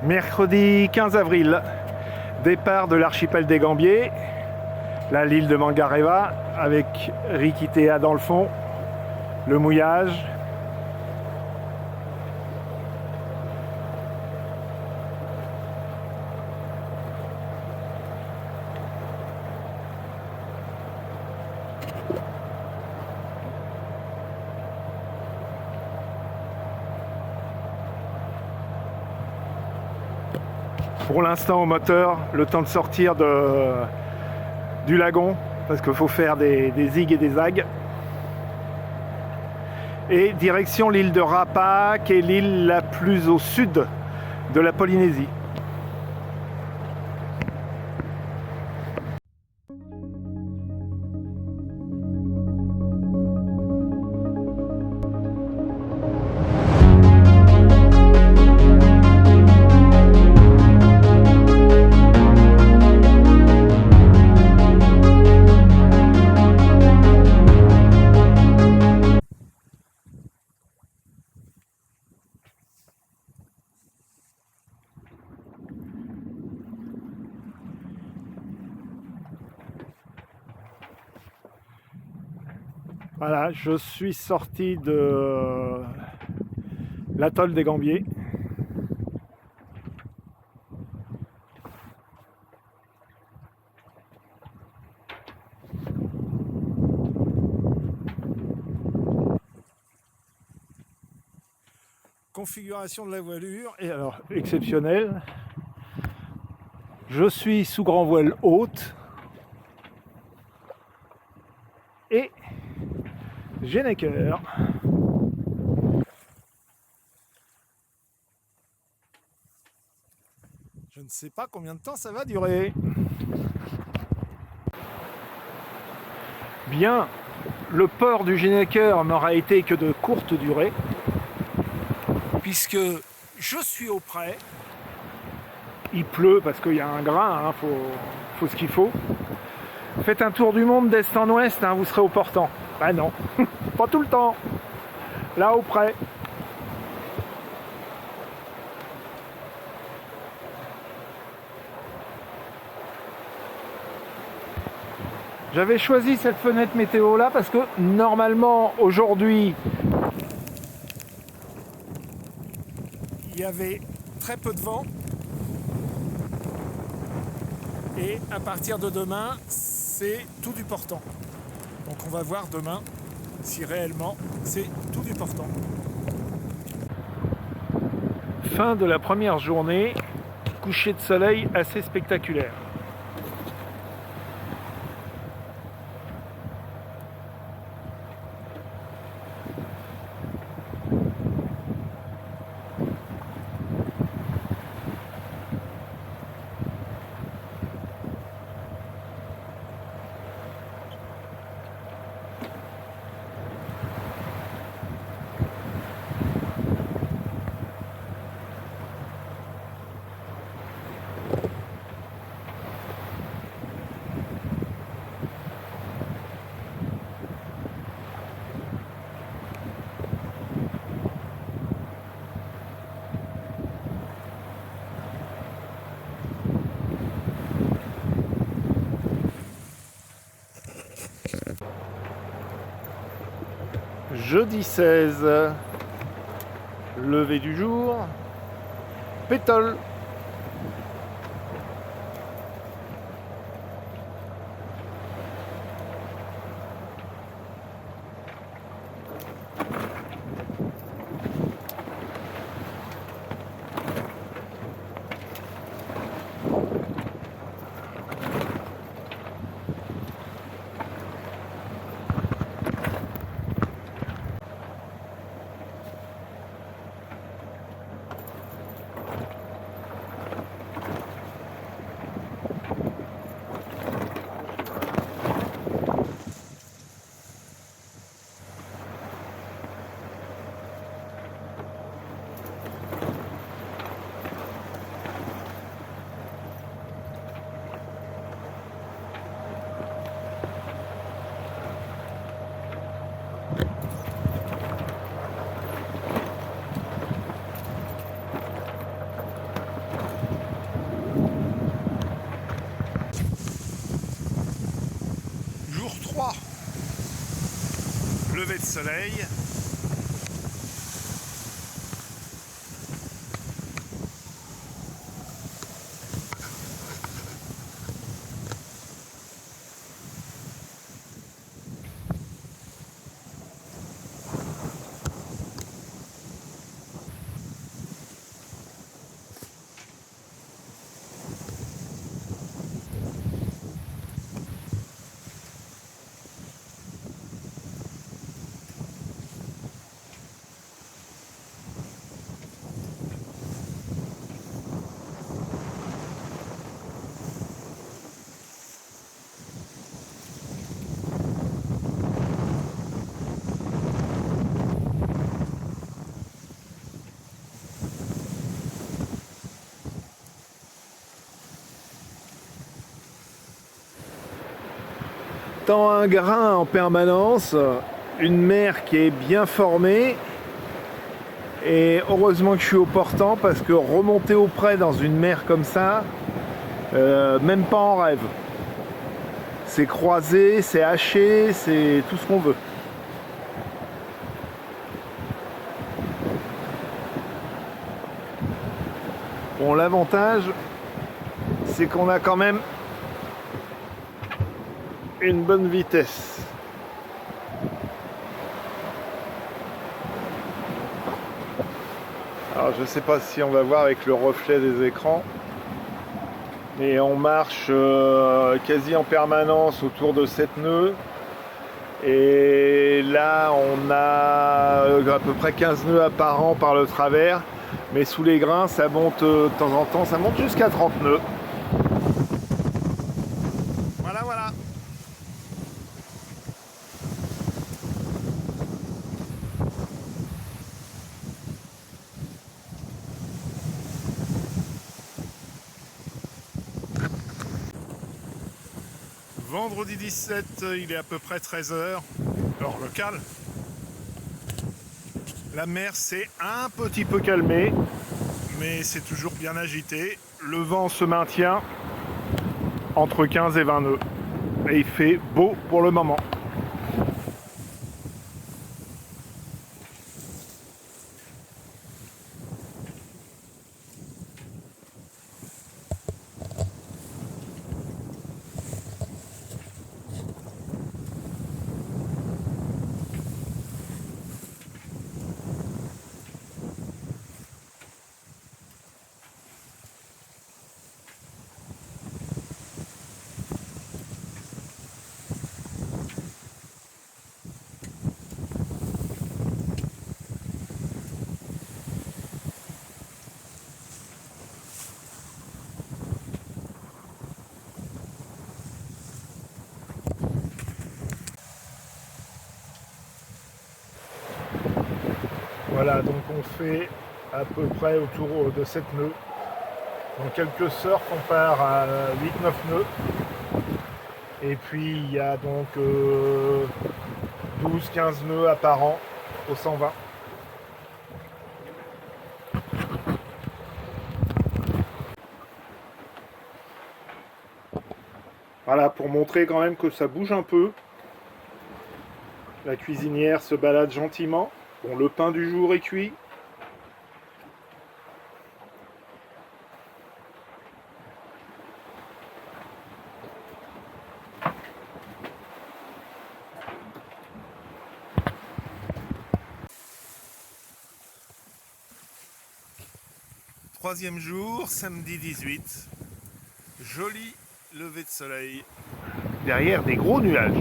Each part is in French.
Mercredi 15 avril, départ de l'archipel des Gambiers, l'île de Mangareva, avec Rikitea dans le fond, le mouillage. Pour l'instant au moteur, le temps de sortir du lagon, parce qu'il faut faire des zigs et des zags. Et direction l'île de Rapa, qui est l'île la plus au sud de la Polynésie. Voilà, je suis sorti de l'atoll des Gambiers. Configuration de la voilure, et alors exceptionnelle. Je suis sous grand voile haute et Genneker. Je ne sais pas combien de temps ça va durer. Bien, le port du Genneker n'aura été que de courte durée, puisque je suis au près. Il pleut parce qu'il y a un grain, faut ce qu'il faut. Faites un tour du monde d'est en ouest, vous serez au portant. Ben non, pas tout le temps. Là au près. J'avais choisi cette fenêtre météo là parce que normalement aujourd'hui il y avait très peu de vent. Et à partir de demain, c'est tout du portant. Donc on va voir demain si réellement c'est tout du portant. Fin de la première journée, coucher de soleil assez spectaculaire. Jeudi 16, lever du jour, pétole. lever de soleil. Dans un grain en permanence, une mer qui est bien formée, et heureusement que je suis au portant parce que remonter au près dans une mer comme ça, même pas en rêve. C'est croisé, c'est haché, c'est tout ce qu'on veut. Bon, l'avantage, c'est qu'on a quand même une bonne vitesse. Alors je sais pas si on va voir avec le reflet des écrans, mais on marche quasi en permanence autour de 7 nœuds, et là on a à peu près 15 nœuds apparents par le travers, mais sous les grains ça monte de temps en temps, ça monte jusqu'à 30 nœuds. Voilà. Vendredi 17, il est à peu près 13 h, heure locale. La mer s'est un petit peu calmée, mais c'est toujours bien agité. Le vent se maintient entre 15 et 20 nœuds. Et il fait beau pour le moment. Voilà, donc on fait à peu près autour de 7 nœuds. Dans quelques surfs, on part à 8-9 nœuds. Et puis il y a donc 12-15 nœuds apparents au 120. Voilà, pour montrer quand même que ça bouge un peu. La cuisinière se balade gentiment. Bon, le pain du jour est cuit. Troisième jour, samedi 18. Joli lever de soleil. Derrière des gros nuages.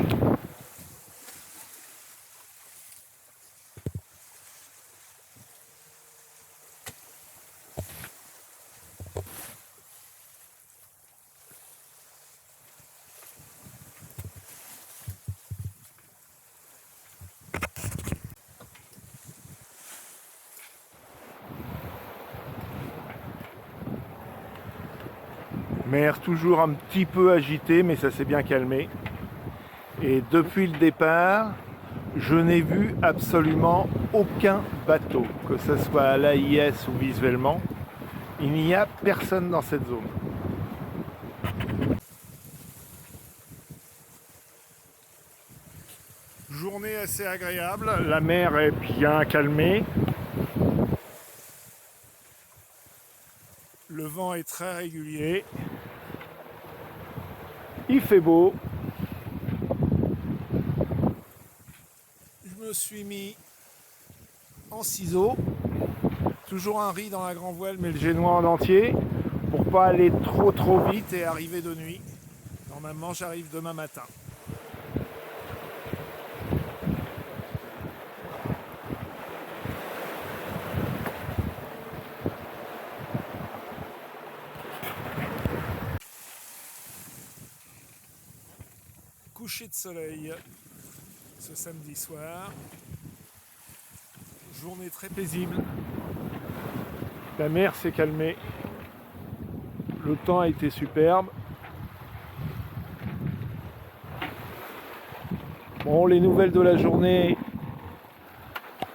Mer toujours un petit peu agitée, mais ça s'est bien calmé. Et depuis le départ, je n'ai vu absolument aucun bateau, que ce soit à l'AIS ou visuellement. Il n'y a personne dans cette zone. Jour journée assez agréable, la mer est bien calmée. Le vent est très régulier. Il fait beau. Je me suis mis en ciseaux. Toujours un riz dans la grand voile, mais le génois en entier. Pour pas aller trop vite et arriver de nuit. Normalement, j'arrive demain matin. Coucher de soleil ce samedi soir. Journée très paisible. La mer s'est calmée. Le temps a été superbe. Bon, les nouvelles de la journée,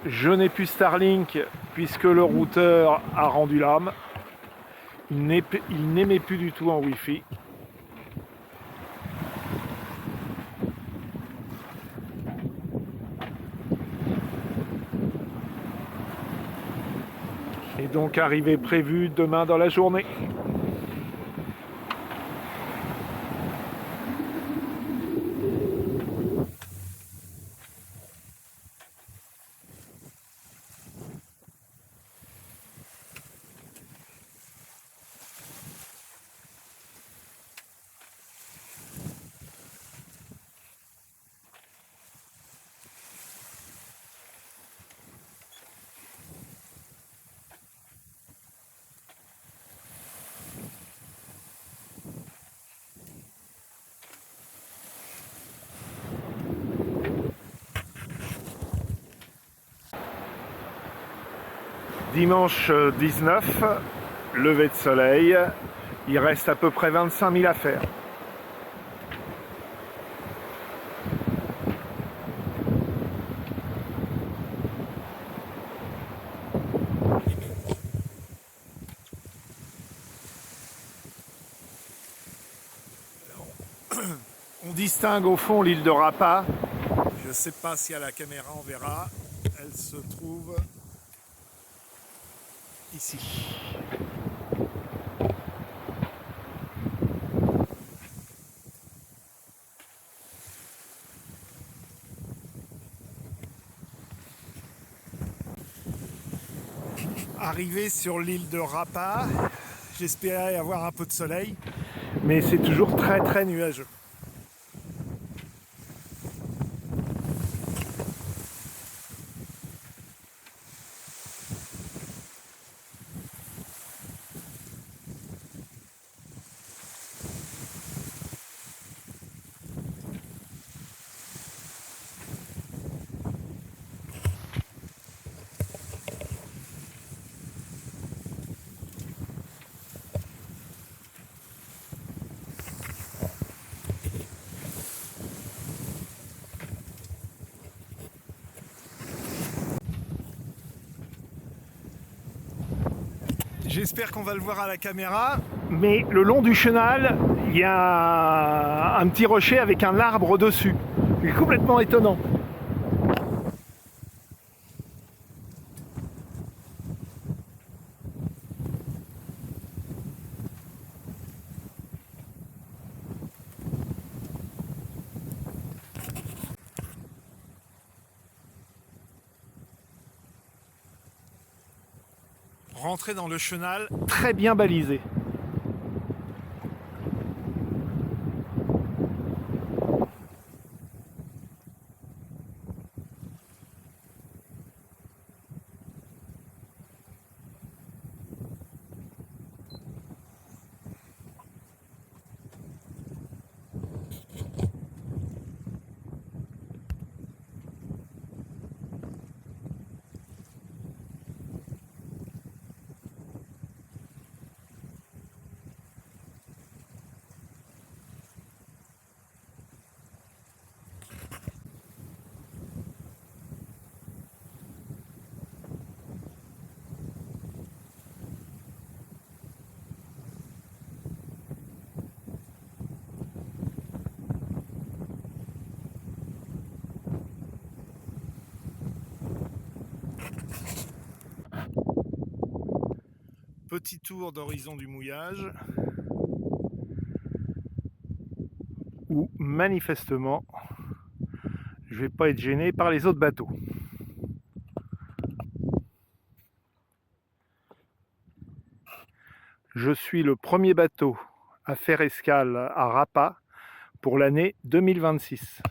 je n'ai plus Starlink puisque le routeur a rendu l'âme. Il n'émet plus du tout en Wi-Fi. Et donc arrivée prévue demain dans la journée. Dimanche 19, lever de soleil, il reste à peu près 25 000 à faire. On distingue au fond l'île de Rapa. Je ne sais pas si à la caméra on verra. Elle se trouve ici. Arrivé sur l'île de Rapa, j'espérais avoir un peu de soleil, mais c'est toujours très nuageux. J'espère qu'on va le voir à la caméra, mais le long du chenal, il y a un petit rocher avec un arbre dessus. C'est complètement étonnant. Rentrer dans le chenal, très bien balisé. Petit tour d'horizon du mouillage, où manifestement je vais pas être gêné par les autres bateaux. Je suis le premier bateau à faire escale à Rapa pour l'année 2026.